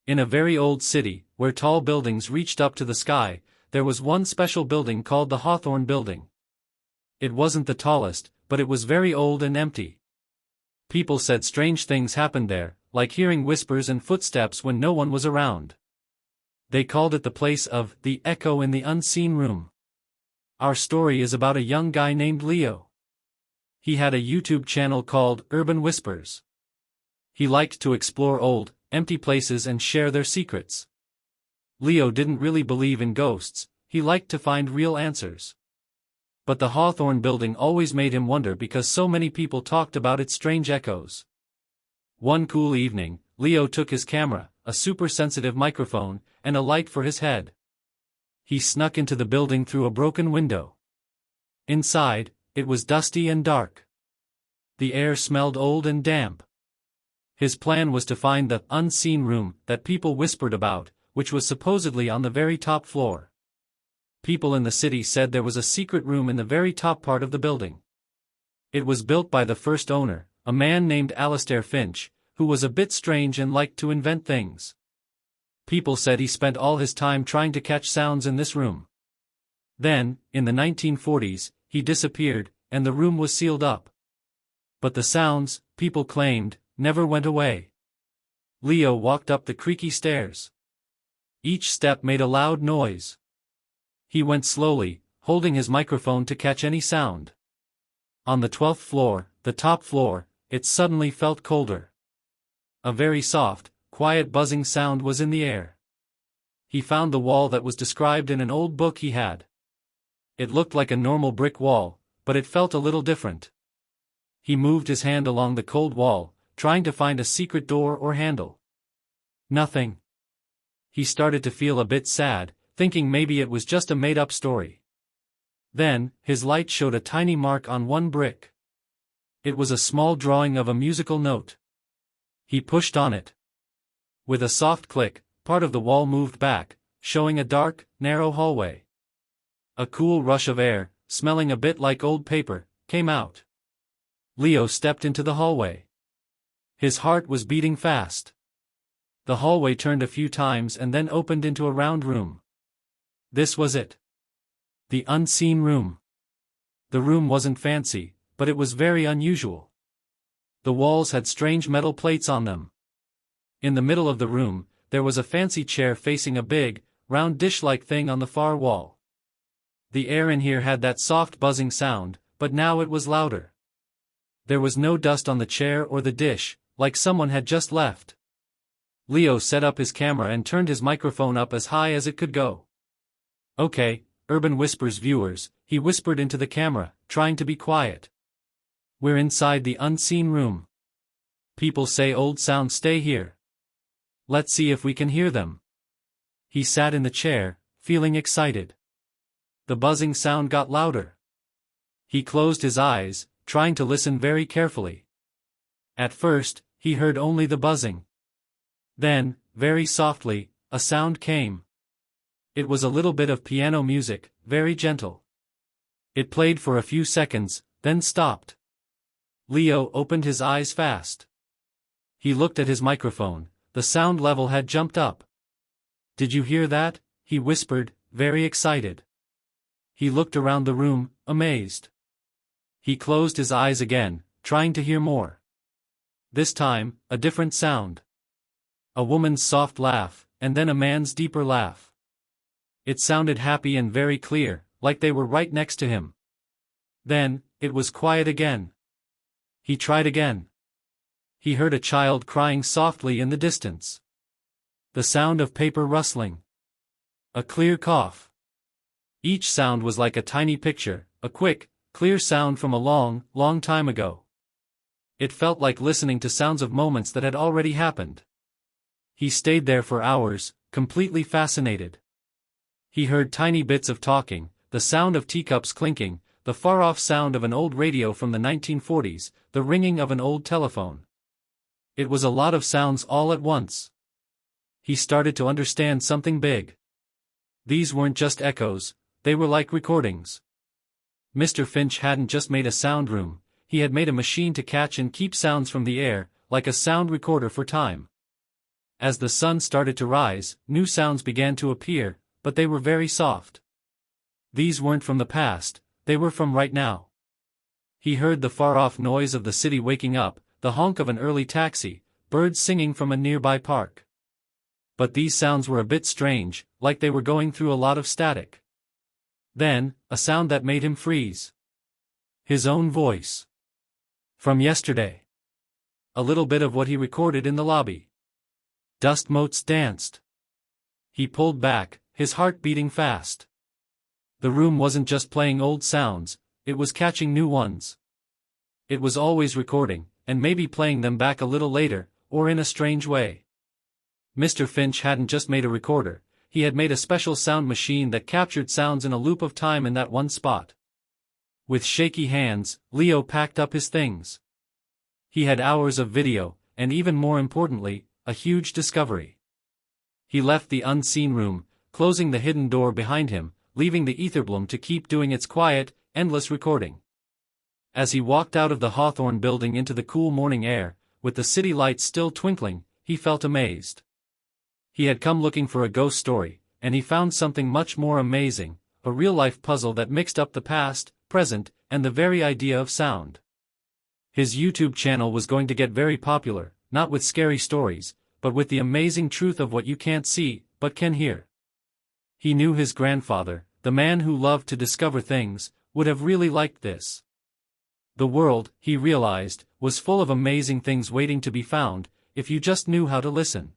In a very old city, where tall buildings reached up to the sky, there was one special building called the Hawthorne Building. It wasn't the tallest, but it was very old and empty. People said strange things happened there, like hearing whispers and footsteps when no one was around. They called it the place of the echo in the unseen room. Our story is about a young guy named Leo. He had a YouTube channel called Urban Whispers. He liked to explore old, empty places and share their secrets. Leo didn't really believe in ghosts, he liked to find real answers. But the Hawthorne Building always made him wonder because so many people talked about its strange echoes. One cool evening, Leo took his camera, a super sensitive microphone, and a light for his head. He snuck into the building through a broken window. Inside, it was dusty and dark. The air smelled old and damp. His plan was to find the unseen room that people whispered about, which was supposedly on the very top floor. People in the city said there was a secret room in the very top part of the building. It was built by the first owner, a man named Alastair Finch, who was a bit strange and liked to invent things. People said he spent all his time trying to catch sounds in this room. Then, in the 1940s, he disappeared, and the room was sealed up. But the sounds, people claimed, never went away. Leo walked up the creaky stairs. Each step made a loud noise. He went slowly, holding his microphone to catch any sound. On the 12th floor, the top floor, it suddenly felt colder. A very soft, quiet buzzing sound was in the air. He found the wall that was described in an old book he had. It looked like a normal brick wall, but it felt a little different. He moved his hand along the cold wall, trying to find a secret door or handle. Nothing. He started to feel a bit sad, thinking maybe it was just a made-up story. Then, his light showed a tiny mark on one brick. It was a small drawing of a musical note. He pushed on it. With a soft click, part of the wall moved back, showing a dark, narrow hallway. A cool rush of air, smelling a bit like old paper, came out. Leo stepped into the hallway. His heart was beating fast. The hallway turned a few times and then opened into a round room. This was it. The unseen room. The room wasn't fancy, but it was very unusual. The walls had strange metal plates on them. In the middle of the room, there was a fancy chair facing a big, round dish-like thing on the far wall. The air in here had that soft buzzing sound, but now it was louder. There was no dust on the chair or the dish, like someone had just left. Leo set up his camera and turned his microphone up as high as it could go. "Okay, Urban Whispers viewers," he whispered into the camera, trying to be quiet. "We're inside the unseen room. People say old sounds stay here. Let's see if we can hear them." He sat in the chair, feeling excited. The buzzing sound got louder. He closed his eyes, trying to listen very carefully. At first, he heard only the buzzing. Then, very softly, a sound came. It was a little bit of piano music, very gentle. It played for a few seconds, then stopped. Leo opened his eyes fast. He looked at his microphone, the sound level had jumped up. "Did you hear that?" he whispered, very excited. He looked around the room, amazed. He closed his eyes again, trying to hear more. This time, a different sound. A woman's soft laugh, and then a man's deeper laugh. It sounded happy and very clear, like they were right next to him. Then, it was quiet again. He tried again. He heard a child crying softly in the distance. The sound of paper rustling. A clear cough. Each sound was like a tiny picture, a quick, clear sound from a long, long time ago. It felt like listening to sounds of moments that had already happened. He stayed there for hours, completely fascinated. He heard tiny bits of talking, the sound of teacups clinking, the far-off sound of an old radio from the 1940s, the ringing of an old telephone. It was a lot of sounds all at once. He started to understand something big. These weren't just echoes, they were like recordings. Mr. Finch hadn't just made a sound room, he had made a machine to catch and keep sounds from the air, like a sound recorder for time. As the sun started to rise, new sounds began to appear, but they were very soft. These weren't from the past, they were from right now. He heard the far-off noise of the city waking up, the honk of an early taxi, birds singing from a nearby park. But these sounds were a bit strange, like they were going through a lot of static. Then, a sound that made him freeze. His own voice. From yesterday. A little bit of what he recorded in the lobby. Dust motes danced. He pulled back, his heart beating fast. The room wasn't just playing old sounds, it was catching new ones. It was always recording, and maybe playing them back a little later, or in a strange way. Mr. Finch hadn't just made a recorder, he had made a special sound machine that captured sounds in a loop of time in that one spot. With shaky hands, Leo packed up his things. He had hours of video, and even more importantly, a huge discovery. He left the unseen room, closing the hidden door behind him, leaving the Etherbloom to keep doing its quiet, endless recording. As he walked out of the Hawthorne building into the cool morning air, with the city lights still twinkling, he felt amazed. He had come looking for a ghost story, and he found something much more amazing, a real-life puzzle that mixed up the past, present, and the very idea of sound. His YouTube channel was going to get very popular, not with scary stories, but with the amazing truth of what you can't see, but can hear. He knew his grandfather, the man who loved to discover things, would have really liked this. The world, he realized, was full of amazing things waiting to be found, if you just knew how to listen.